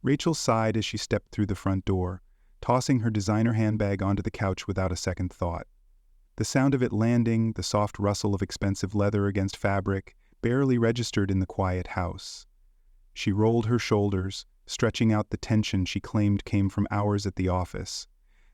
Rachel sighed as she stepped through the front door, tossing her designer handbag onto the couch without a second thought. The sound of it landing, the soft rustle of expensive leather against fabric, barely registered in the quiet house. She rolled her shoulders, stretching out the tension she claimed came from hours at the office,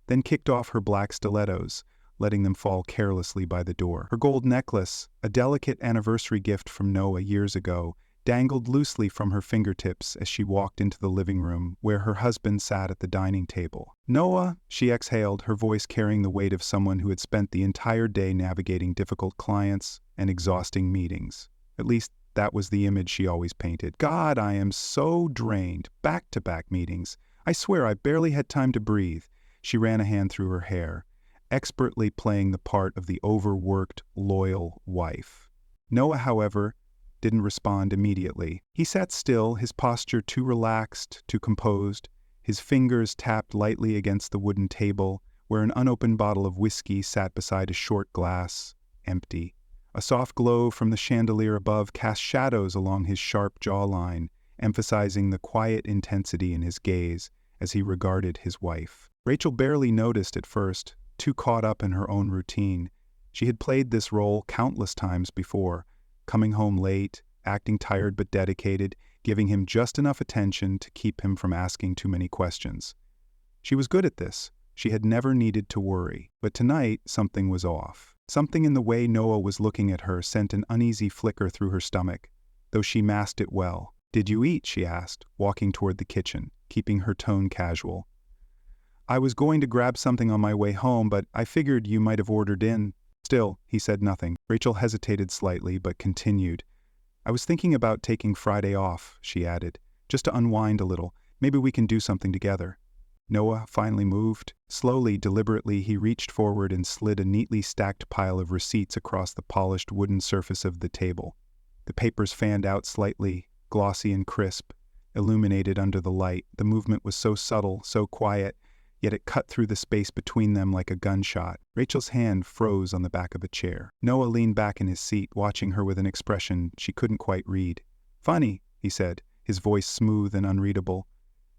then kicked off her black stilettos, letting them fall carelessly by the door. Her gold necklace, a delicate anniversary gift from Noah years ago, dangled loosely from her fingertips as she walked into the living room, where her husband sat at the dining table. "Noah," she exhaled, her voice carrying the weight of someone who had spent the entire day navigating difficult clients and exhausting meetings. At least, that was the image she always painted. "God, I am so drained. Back-to-back meetings. I swear I barely had time to breathe." She ran a hand through her hair, expertly playing the part of the overworked, loyal wife. Noah, however, didn't respond immediately. He sat still, his posture too relaxed, too composed. His fingers tapped lightly against the wooden table, where an unopened bottle of whiskey sat beside a short glass, empty. A soft glow from the chandelier above cast shadows along his sharp jawline, emphasizing the quiet intensity in his gaze as he regarded his wife. Rachel barely noticed at first, too caught up in her own routine. She had played this role countless times before, coming home late, acting tired but dedicated, giving him just enough attention to keep him from asking too many questions. She was good at this. She had never needed to worry. But tonight, something was off. Something in the way Noah was looking at her sent an uneasy flicker through her stomach, though she masked it well. "Did you eat?" she asked, walking toward the kitchen, keeping her tone casual. "I was going to grab something on my way home, but I figured you might have ordered in." Still, he said nothing. Rachel hesitated slightly, but continued. "I was thinking about taking Friday off," she added, "just to unwind a little. Maybe we can do something together." Noah finally moved. Slowly, deliberately, he reached forward and slid a neatly stacked pile of receipts across the polished wooden surface of the table. The papers fanned out slightly, glossy and crisp, illuminated under the light. The movement was so subtle, so quiet, yet it cut through the space between them like a gunshot. Rachel's hand froze on the back of a chair. Noah leaned back in his seat, watching her with an expression she couldn't quite read. "Funny," he said, his voice smooth and unreadable.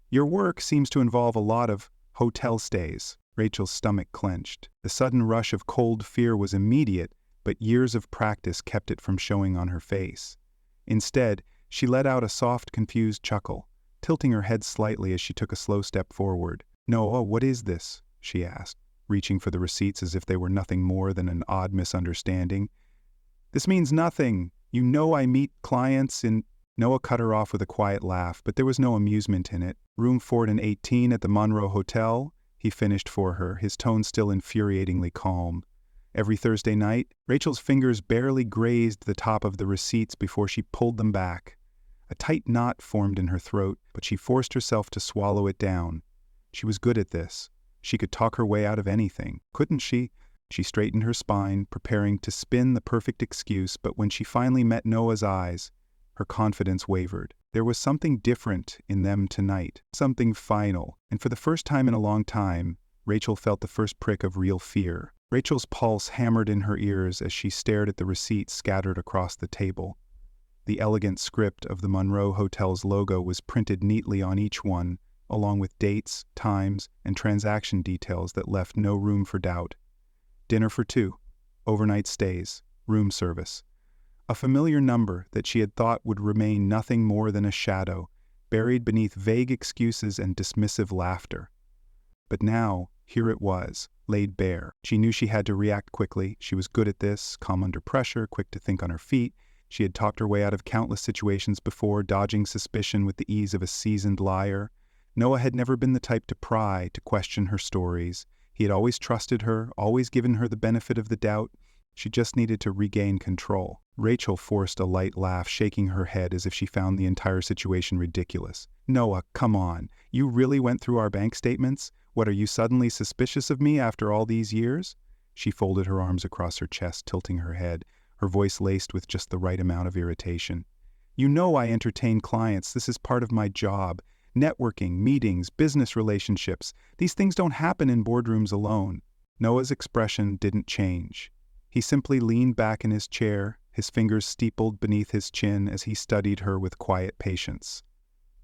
"Your work seems to involve a lot of hotel stays." Rachel's stomach clenched. The sudden rush of cold fear was immediate, but years of practice kept it from showing on her face. Instead, she let out a soft, confused chuckle, tilting her head slightly as she took a slow step forward. "Noah, what is this?" she asked, reaching for the receipts as if they were nothing more than an odd misunderstanding. "This means nothing. You know I meet clients in—" Noah cut her off with a quiet laugh, but there was no amusement in it. "Room 418 at the Monroe Hotel," he finished for her, his tone still infuriatingly calm. "Every Thursday night." Rachel's fingers barely grazed the top of the receipts before she pulled them back. A tight knot formed in her throat, but she forced herself to swallow it down. She was good at this. She could talk her way out of anything, couldn't she? She straightened her spine, preparing to spin the perfect excuse, but when she finally met Noah's eyes, her confidence wavered. There was something different in them tonight, something final, and for the first time in a long time, Rachel felt the first prick of real fear. Rachel's pulse hammered in her ears as she stared at the receipts scattered across the table. The elegant script of the Monroe Hotel's logo was printed neatly on each one, along with dates, times, and transaction details that left no room for doubt. Dinner for two, overnight stays, room service. A familiar number that she had thought would remain nothing more than a shadow, buried beneath vague excuses and dismissive laughter. But now, here it was, laid bare. She knew she had to react quickly. She was good at this, calm under pressure, quick to think on her feet. She had talked her way out of countless situations before, dodging suspicion with the ease of a seasoned liar. Noah had never been the type to pry, to question her stories. He had always trusted her, always given her the benefit of the doubt. She just needed to regain control. Rachel forced a light laugh, shaking her head as if she found the entire situation ridiculous. "Noah, come on. You really went through our bank statements? What, are you suddenly suspicious of me after all these years?" She folded her arms across her chest, tilting her head, her voice laced with just the right amount of irritation. "You know I entertain clients. This is part of my job. Networking, meetings, business relationships. These things don't happen in boardrooms alone." Noah's expression didn't change. He simply leaned back in his chair, his fingers steepled beneath his chin as he studied her with quiet patience.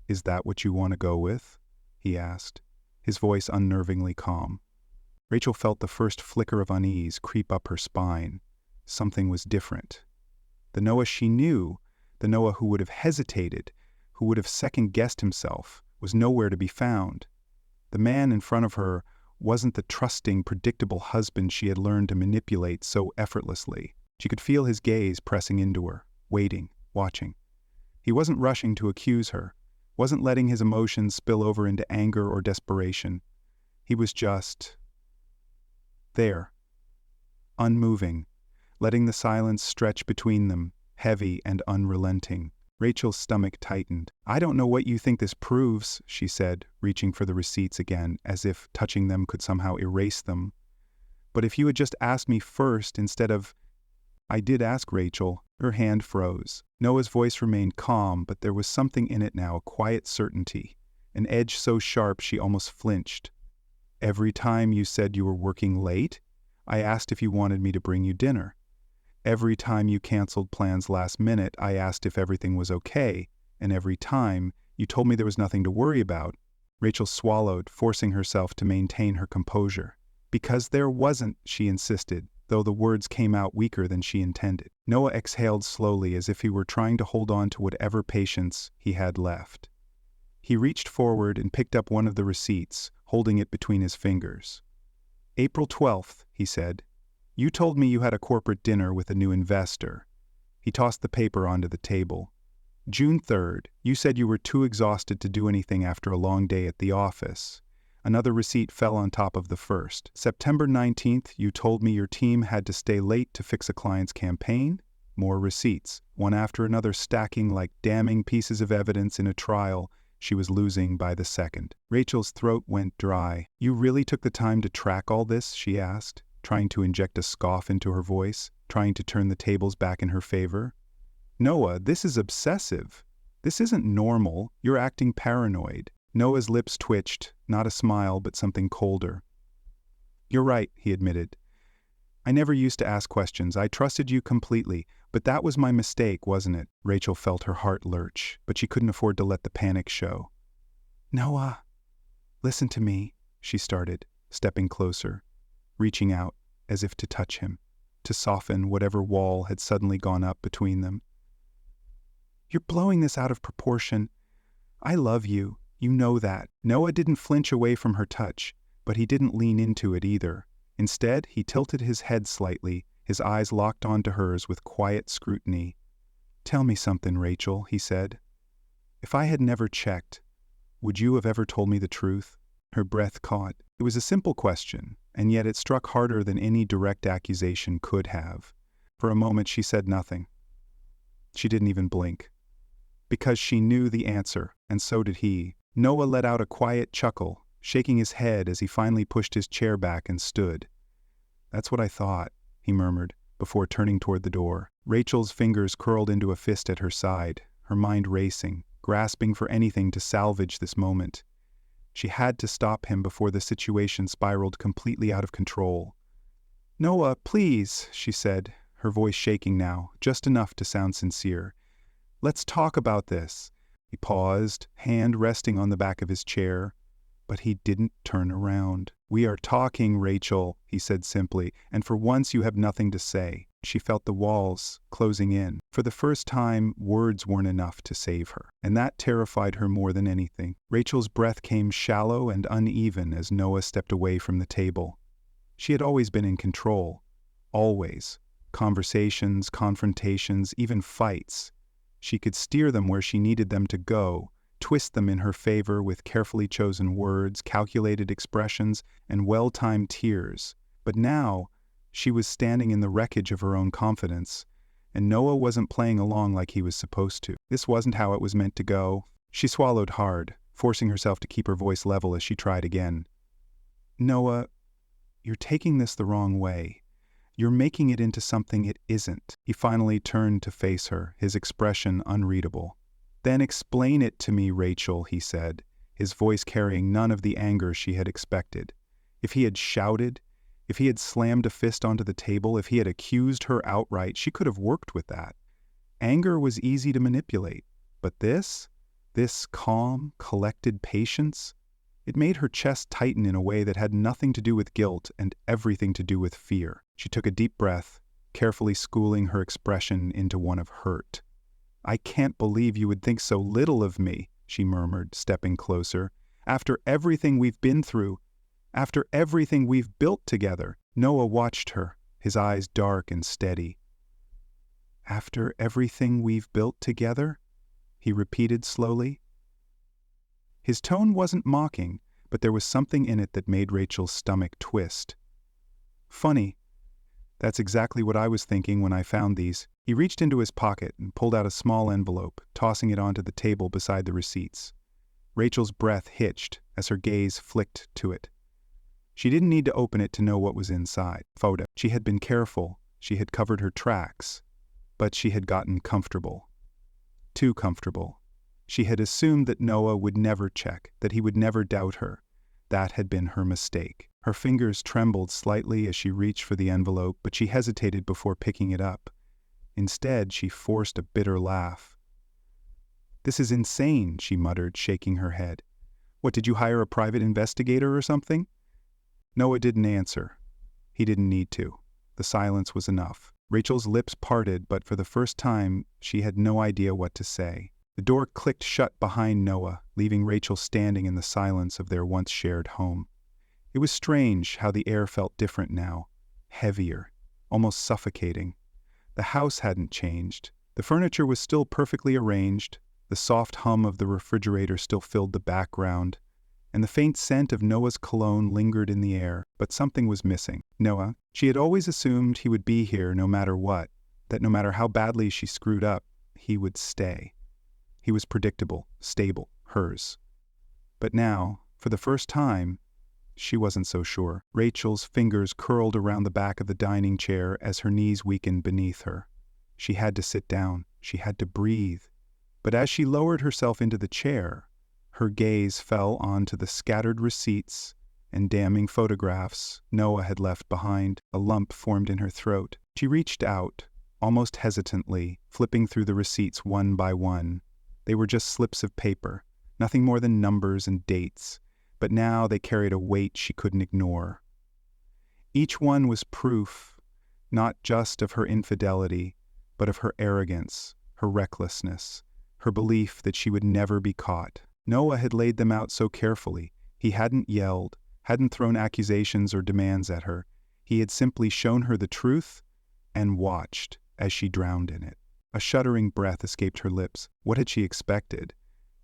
"Is that what you want to go with?" he asked, his voice unnervingly calm. Rachel felt the first flicker of unease creep up her spine. Something was different. The Noah she knew, the Noah who would have hesitated, who would have second-guessed himself, was nowhere to be found. The man in front of her wasn't the trusting, predictable husband she had learned to manipulate so effortlessly. She could feel his gaze pressing into her, waiting, watching. He wasn't rushing to accuse her, wasn't letting his emotions spill over into anger or desperation. He was just there, unmoving, letting the silence stretch between them, heavy and unrelenting. Rachel's stomach tightened. "I don't know what you think this proves," she said, reaching for the receipts again, as if touching them could somehow erase them. "But if you had just asked me first instead of—" "I did ask, Rachel." Her hand froze. Noah's voice remained calm, but there was something in it now, a quiet certainty, an edge so sharp she almost flinched. "Every time you said you were working late, I asked if you wanted me to bring you dinner. Every time you canceled plans last minute, I asked if everything was okay, and every time you told me there was nothing to worry about." Rachel swallowed, forcing herself to maintain her composure. "Because there wasn't," she insisted, though the words came out weaker than she intended. Noah exhaled slowly, as if he were trying to hold on to whatever patience he had left. He reached forward and picked up one of the receipts, holding it between his fingers. "April 12th, he said. "You told me you had a corporate dinner with a new investor." He tossed the paper onto the table. "June 3rd, you said you were too exhausted to do anything after a long day at the office." Another receipt fell on top of the first. "September 19th, you told me your team had to stay late to fix a client's campaign." More receipts, one after another stacking like damning pieces of evidence in a trial she was losing by the second. Rachel's throat went dry. "You really took the time to track all this?" she asked, trying to inject a scoff into her voice, trying to turn the tables back in her favor. "Noah, this is obsessive. This isn't normal. You're acting paranoid." Noah's lips twitched, not a smile, but something colder. "You're right," he admitted. "I never used to ask questions. I trusted you completely, but that was my mistake, wasn't it?" Rachel felt her heart lurch, but she couldn't afford to let the panic show. "Noah, listen to me," she started, stepping closer, reaching out as if to touch him, to soften whatever wall had suddenly gone up between them. "You're blowing this out of proportion. I love you. You know that." Noah didn't flinch away from her touch, but he didn't lean into it either. Instead, he tilted his head slightly, his eyes locked onto hers with quiet scrutiny. "Tell me something, Rachel," he said. "If I had never checked, would you have ever told me the truth?" Her breath caught. It was a simple question, and yet it struck harder than any direct accusation could have. For a moment she said nothing. She didn't even blink. Because she knew the answer, and so did he. Noah let out a quiet chuckle, shaking his head as he finally pushed his chair back and stood. "That's what I thought," he murmured, before turning toward the door. Rachel's fingers curled into a fist at her side, her mind racing, grasping for anything to salvage this moment. She had to stop him before the situation spiraled completely out of control. "Noah, please," she said, her voice shaking now, just enough to sound sincere. "Let's talk about this." He paused, hand resting on the back of his chair, but he didn't turn around. "We are talking, Rachel," he said simply, "and for once you have nothing to say." She felt the walls closing in. For the first time, words weren't enough to save her, and that terrified her more than anything. Rachel's breath came shallow and uneven as Noah stepped away from the table. She had always been in control. Always. Conversations, confrontations, even fights. She could steer them where she needed them to go, twist them in her favor with carefully chosen words, calculated expressions, and well-timed tears. But now, she was standing in the wreckage of her own confidence, and Noah wasn't playing along like he was supposed to. This wasn't how it was meant to go. She swallowed hard, forcing herself to keep her voice level as she tried again. "Noah, you're taking this the wrong way. You're making it into something it isn't." He finally turned to face her, his expression unreadable. "Then explain it to me, Rachel," he said, his voice carrying none of the anger she had expected. If he had shouted, if he had slammed a fist onto the table, if he had accused her outright, she could have worked with that. Anger was easy to manipulate. But this? This calm, collected patience, it made her chest tighten in a way that had nothing to do with guilt and everything to do with fear. She took a deep breath, carefully schooling her expression into one of hurt. "I can't believe you would think so little of me," she murmured, stepping closer. "After everything we've been through, after everything we've built together." Noah watched her, his eyes dark and steady. "After everything we've built together?" he repeated slowly. His tone wasn't mocking, but there was something in it that made Rachel's stomach twist. "Funny. That's exactly what I was thinking when I found these." He reached into his pocket and pulled out a small envelope, tossing it onto the table beside the receipts. Rachel's breath hitched as her gaze flicked to it. She didn't need to open it to know what was inside. Photo. She had been careful, she had covered her tracks, but she had gotten comfortable. Too comfortable. She had assumed that Noah would never check, that he would never doubt her. That had been her mistake. Her fingers trembled slightly as she reached for the envelope, but she hesitated before picking it up. Instead, she forced a bitter laugh. "This is insane," she muttered, shaking her head. "What, did you hire a private investigator or something?" Noah didn't answer. He didn't need to. The silence was enough. Rachel's lips parted, but for the first time, she had no idea what to say. The door clicked shut behind Noah, leaving Rachel standing in the silence of their once shared home. It was strange how the air felt different now, heavier, almost suffocating. The house hadn't changed. The furniture was still perfectly arranged, the soft hum of the refrigerator still filled the background, and the faint scent of Noah's cologne lingered in the air, but something was missing. Noah, she had always assumed he would be here no matter what, that no matter how badly she screwed up, he would stay. He was predictable, stable, hers. But now, for the first time, she wasn't so sure. Rachel's fingers curled around the back of the dining chair as her knees weakened beneath her. She had to sit down. She had to breathe. But as she lowered herself into the chair, her gaze fell onto the scattered receipts and damning photographs Noah had left behind. A lump formed in her throat. She reached out, almost hesitantly, flipping through the receipts one by one. They were just slips of paper, nothing more than numbers and dates, but now they carried a weight she couldn't ignore. Each one was proof, not just of her infidelity, but of her arrogance, her recklessness, her belief that she would never be caught. Noah had laid them out so carefully. He hadn't yelled, hadn't thrown accusations or demands at her. He had simply shown her the truth and watched as she drowned in it. A shuddering breath escaped her lips. What had she expected?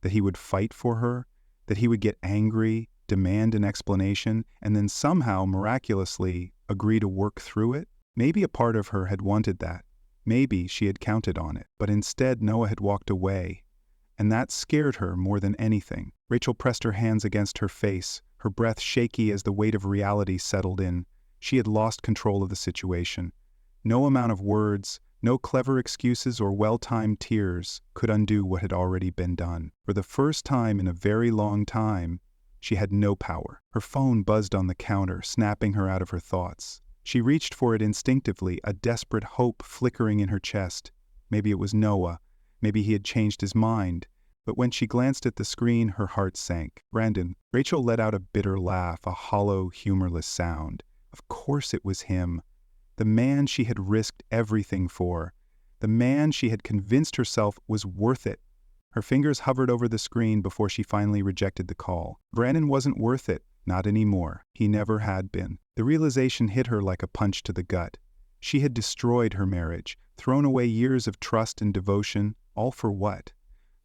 That he would fight for her? That he would get angry, demand an explanation, and then somehow, miraculously, agree to work through it? Maybe a part of her had wanted that. Maybe she had counted on it. But instead, Noah had walked away. And that scared her more than anything. Rachel pressed her hands against her face, her breath shaky as the weight of reality settled in. She had lost control of the situation. No amount of words, no clever excuses or well-timed tears could undo what had already been done. For the first time in a very long time, she had no power. Her phone buzzed on the counter, snapping her out of her thoughts. She reached for it instinctively, a desperate hope flickering in her chest. Maybe it was Noah. Maybe he had changed his mind. But when she glanced at the screen, her heart sank. "Brandon." Rachel let out a bitter laugh, a hollow, humorless sound. Of course it was him. The man she had risked everything for. The man she had convinced herself was worth it. Her fingers hovered over the screen before she finally rejected the call. Brandon wasn't worth it. Not anymore. He never had been. The realization hit her like a punch to the gut. She had destroyed her marriage, thrown away years of trust and devotion, all for what?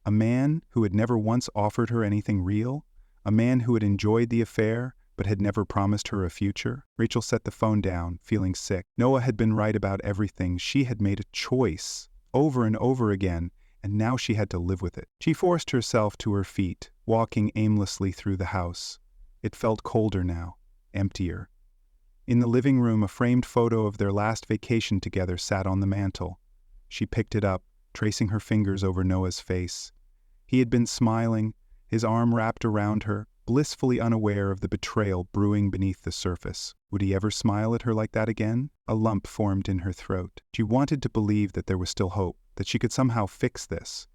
A man who had never once offered her anything real? A man who had enjoyed the affair, but had never promised her a future? Rachel set the phone down, feeling sick. Noah had been right about everything. She had made a choice, over and over again, and now she had to live with it. She forced herself to her feet, walking aimlessly through the house. It felt colder now, emptier. In the living room, a framed photo of their last vacation together sat on the mantel. She picked it up, tracing her fingers over Noah's face. He had been smiling, his arm wrapped around her, blissfully unaware of the betrayal brewing beneath the surface. Would he ever smile at her like that again? A lump formed in her throat. She wanted to believe that there was still hope, that she could somehow fix this.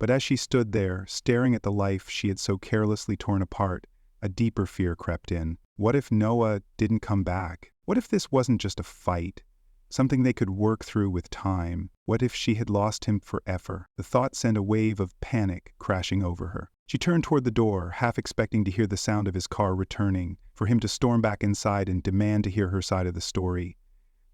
But as she stood there, staring at the life she had so carelessly torn apart, a deeper fear crept in. What if Noah didn't come back? What if this wasn't just a fight? Something they could work through with time? What if she had lost him forever? The thought sent a wave of panic crashing over her. She turned toward the door, half expecting to hear the sound of his car returning, for him to storm back inside and demand to hear her side of the story.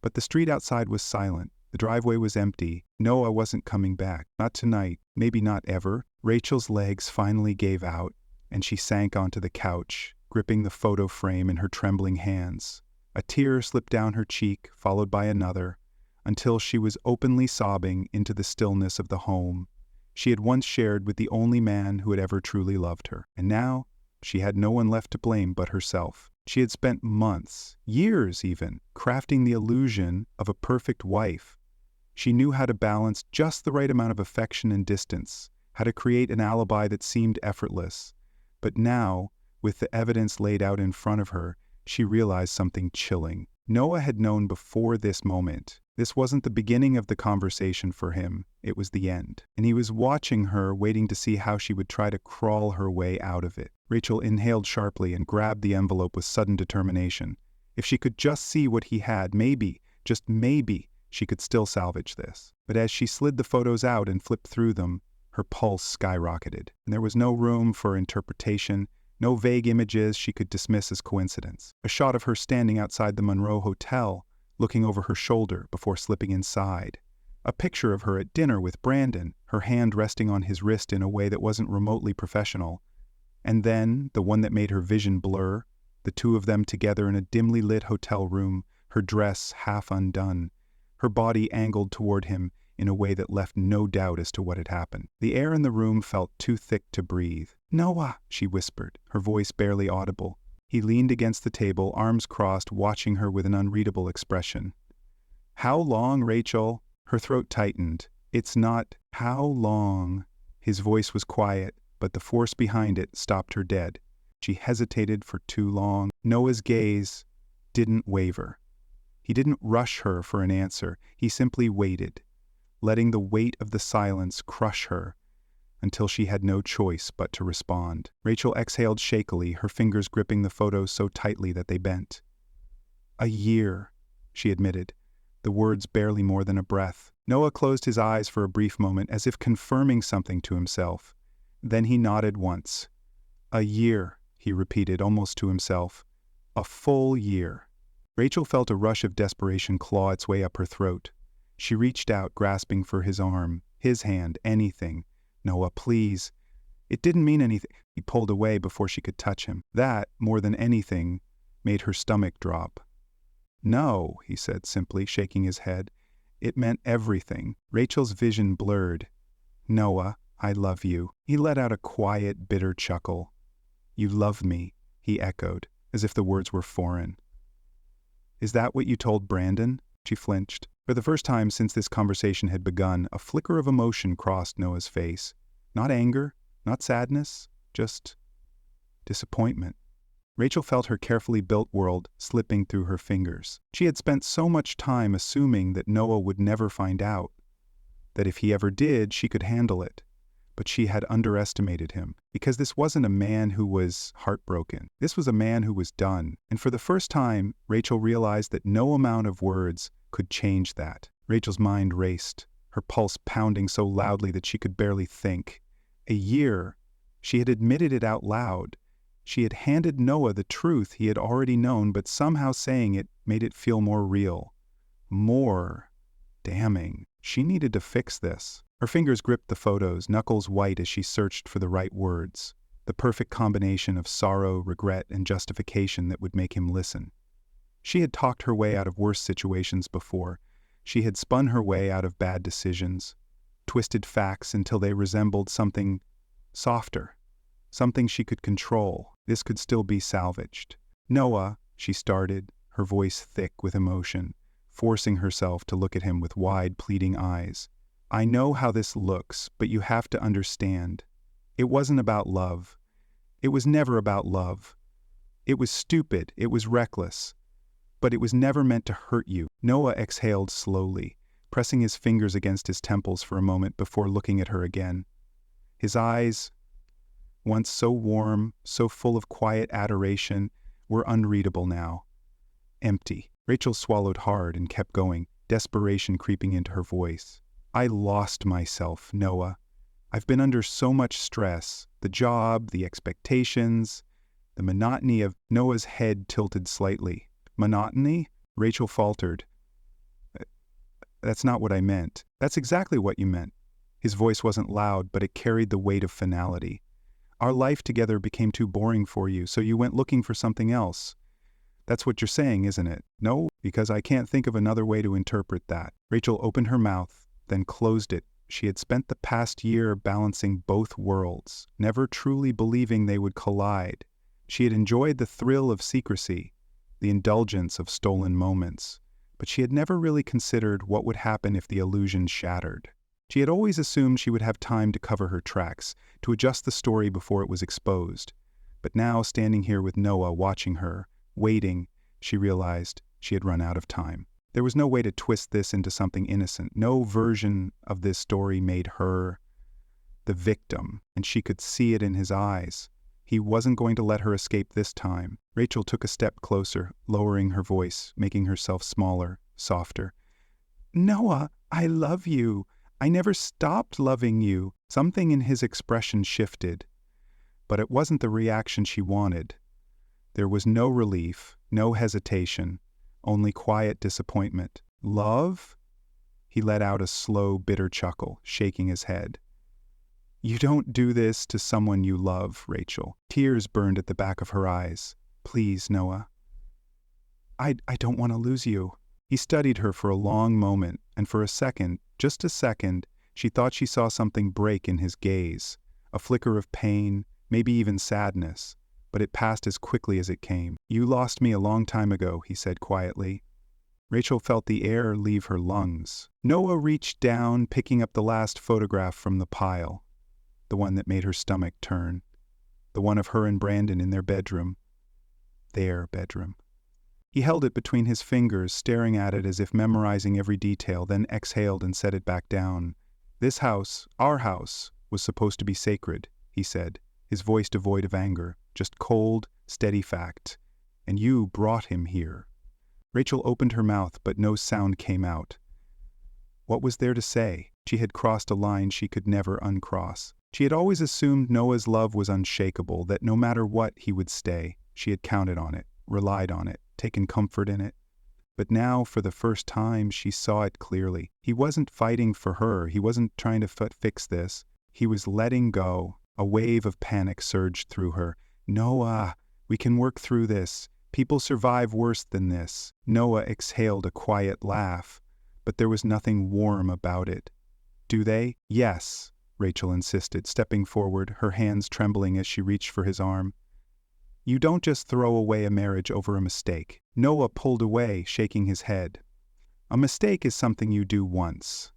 But the street outside was silent. The driveway was empty. Noah wasn't coming back. Not tonight. Maybe not ever. Rachel's legs finally gave out, and she sank onto the couch, gripping the photo frame in her trembling hands. A tear slipped down her cheek, followed by another, until she was openly sobbing into the stillness of the home she had once shared with the only man who had ever truly loved her. And now, she had no one left to blame but herself. She had spent months, years even, crafting the illusion of a perfect wife. She knew how to balance just the right amount of affection and distance, how to create an alibi that seemed effortless. But now, with the evidence laid out in front of her, she realized something chilling. Noah had known before this moment. This wasn't the beginning of the conversation for him, it was the end. And he was watching her, waiting to see how she would try to crawl her way out of it. Rachel inhaled sharply and grabbed the envelope with sudden determination. If she could just see what he had, maybe, just maybe, she could still salvage this. But as she slid the photos out and flipped through them, her pulse skyrocketed, and there was no room for interpretation, no vague images she could dismiss as coincidence. A shot of her standing outside the Monroe Hotel, looking over her shoulder before slipping inside. A picture of her at dinner with Brandon, her hand resting on his wrist in a way that wasn't remotely professional. And then, the one that made her vision blur, the two of them together in a dimly lit hotel room, her dress half undone, her body angled toward him in a way that left no doubt as to what had happened. The air in the room felt too thick to breathe. "Noah," she whispered, her voice barely audible. He leaned against the table, arms crossed, watching her with an unreadable expression. "How long, Rachel?" Her throat tightened. "It's not how long." His voice was quiet, but the force behind it stopped her dead. She hesitated for too long. Noah's gaze didn't waver. He didn't rush her for an answer. He simply waited, letting the weight of the silence crush her until she had no choice but to respond. Rachel exhaled shakily, her fingers gripping the photos so tightly that they bent. "A year," she admitted, the words barely more than a breath. Noah closed his eyes for a brief moment, as if confirming something to himself. Then he nodded once. "A year," he repeated, almost to himself. "A full year." Rachel felt a rush of desperation claw its way up her throat. She reached out, grasping for his arm, his hand, anything. "Noah, please." It didn't mean anything. He pulled away before she could touch him. That, more than anything, made her stomach drop. "No," he said simply, shaking his head. It meant everything. Rachel's vision blurred. "Noah, I love you." He let out a quiet, bitter chuckle. "You love me," he echoed, as if the words were foreign. "Is that what you told Brandon?" She flinched. For the first time since this conversation had begun, a flicker of emotion crossed Noah's face. Not anger, not sadness, just disappointment. Rachel felt her carefully built world slipping through her fingers. She had spent so much time assuming that Noah would never find out, that if he ever did, she could handle it. But she had underestimated him, because this wasn't a man who was heartbroken. This was a man who was done. And for the first time, Rachel realized that no amount of words could change that. Rachel's mind raced, her pulse pounding so loudly that she could barely think. A year. She had admitted it out loud. She had handed Noah the truth he had already known, but somehow saying it made it feel more real. More damning. She needed to fix this. Her fingers gripped the photos, knuckles white as she searched for the right words, the perfect combination of sorrow, regret, and justification that would make him listen. She had talked her way out of worse situations before. She had spun her way out of bad decisions, twisted facts until they resembled something softer, something she could control. This could still be salvaged. "Noah," she started, her voice thick with emotion, forcing herself to look at him with wide, pleading eyes. "I know how this looks, but you have to understand. It wasn't about love. It was never about love. It was stupid, it was reckless. But it was never meant to hurt you." Noah exhaled slowly, pressing his fingers against his temples for a moment before looking at her again. His eyes, once so warm, so full of quiet adoration, were unreadable now. Empty. Rachel swallowed hard and kept going, desperation creeping into her voice. I lost myself, Noah. I've been under so much stress, the job, the expectations, the monotony of Noah's head tilted slightly. Monotony? Rachel faltered. That's not what I meant. That's exactly what you meant. His voice wasn't loud, but it carried the weight of finality. Our life together became too boring for you, so you went looking for something else. That's what you're saying, isn't it? No, because I can't think of another way to interpret that. Rachel opened her mouth, then closed it. She had spent the past year balancing both worlds, never truly believing they would collide. She had enjoyed the thrill of secrecy, the indulgence of stolen moments, but she had never really considered what would happen if the illusion shattered. She had always assumed she would have time to cover her tracks, to adjust the story before it was exposed. But now, standing here with Noah watching her, waiting, she realized she had run out of time. There was no way to twist this into something innocent. No version of this story made her the victim, and she could see it in his eyes. He wasn't going to let her escape this time. Rachel took a step closer, lowering her voice, making herself smaller, softer. Noah, I love you. I never stopped loving you. Something in his expression shifted. But it wasn't the reaction she wanted. There was no relief, no hesitation, only quiet disappointment. Love? He let out a slow, bitter chuckle, shaking his head. You don't do this to someone you love, Rachel. Tears burned at the back of her eyes. Please, Noah. I don't want to lose you. He studied her for a long moment, and for a second, just a second, she thought she saw something break in his gaze, a flicker of pain, maybe even sadness, but it passed as quickly as it came. You lost me a long time ago, he said quietly. Rachel felt the air leave her lungs. Noah reached down, picking up the last photograph from the pile, the one that made her stomach turn, the one of her and Brandon in their bedroom. Their bedroom. He held it between his fingers, staring at it as if memorizing every detail, then exhaled and set it back down. This house, our house, was supposed to be sacred, he said, his voice devoid of anger, just cold, steady fact. And you brought him here. Rachel opened her mouth, but no sound came out. What was there to say? She had crossed a line she could never uncross. She had always assumed Noah's love was unshakable, that no matter what, he would stay. She had counted on it, relied on it, taken comfort in it. But now, for the first time, she saw it clearly. He wasn't fighting for her. He wasn't trying to fix this. He was letting go. A wave of panic surged through her. Noah, we can work through this. People survive worse than this. Noah exhaled a quiet laugh, but there was nothing warm about it. Do they? Yes, Rachel insisted, stepping forward, her hands trembling as she reached for his arm. You don't just throw away a marriage over a mistake. Noah pulled away, shaking his head. A mistake is something you do once.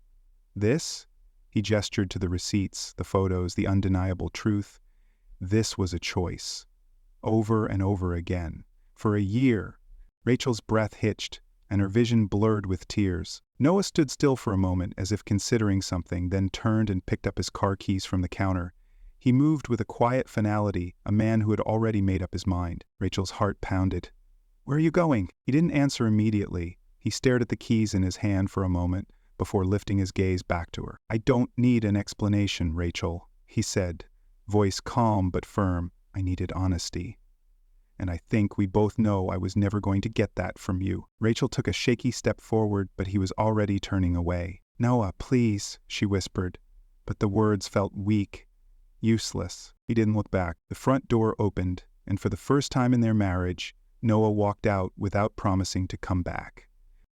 This? He gestured to the receipts, the photos, the undeniable truth. This was a choice. Over and over again. For a year. Rachel's breath hitched, and her vision blurred with tears. Noah stood still for a moment, as if considering something, then turned and picked up his car keys from the counter. He moved with a quiet finality, a man who had already made up his mind. Rachel's heart pounded. Where are you going? He didn't answer immediately. He stared at the keys in his hand for a moment, before lifting his gaze back to her. I don't need an explanation, Rachel, he said, voice calm but firm. I needed honesty. And I think we both know I was never going to get that from you. Rachel took a shaky step forward, but he was already turning away. Noah, please, she whispered, but the words felt weak, useless. He didn't look back. The front door opened, and for the first time in their marriage, Noah walked out without promising to come back.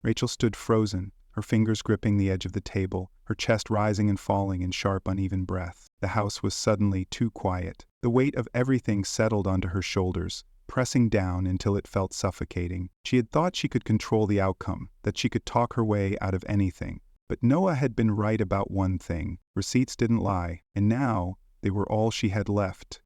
Rachel stood frozen, her fingers gripping the edge of the table, her chest rising and falling in sharp, uneven breath. The house was suddenly too quiet. The weight of everything settled onto her shoulders, pressing down until it felt suffocating. She had thought she could control the outcome, that she could talk her way out of anything. But Noah had been right about one thing. Receipts didn't lie, and now they were all she had left.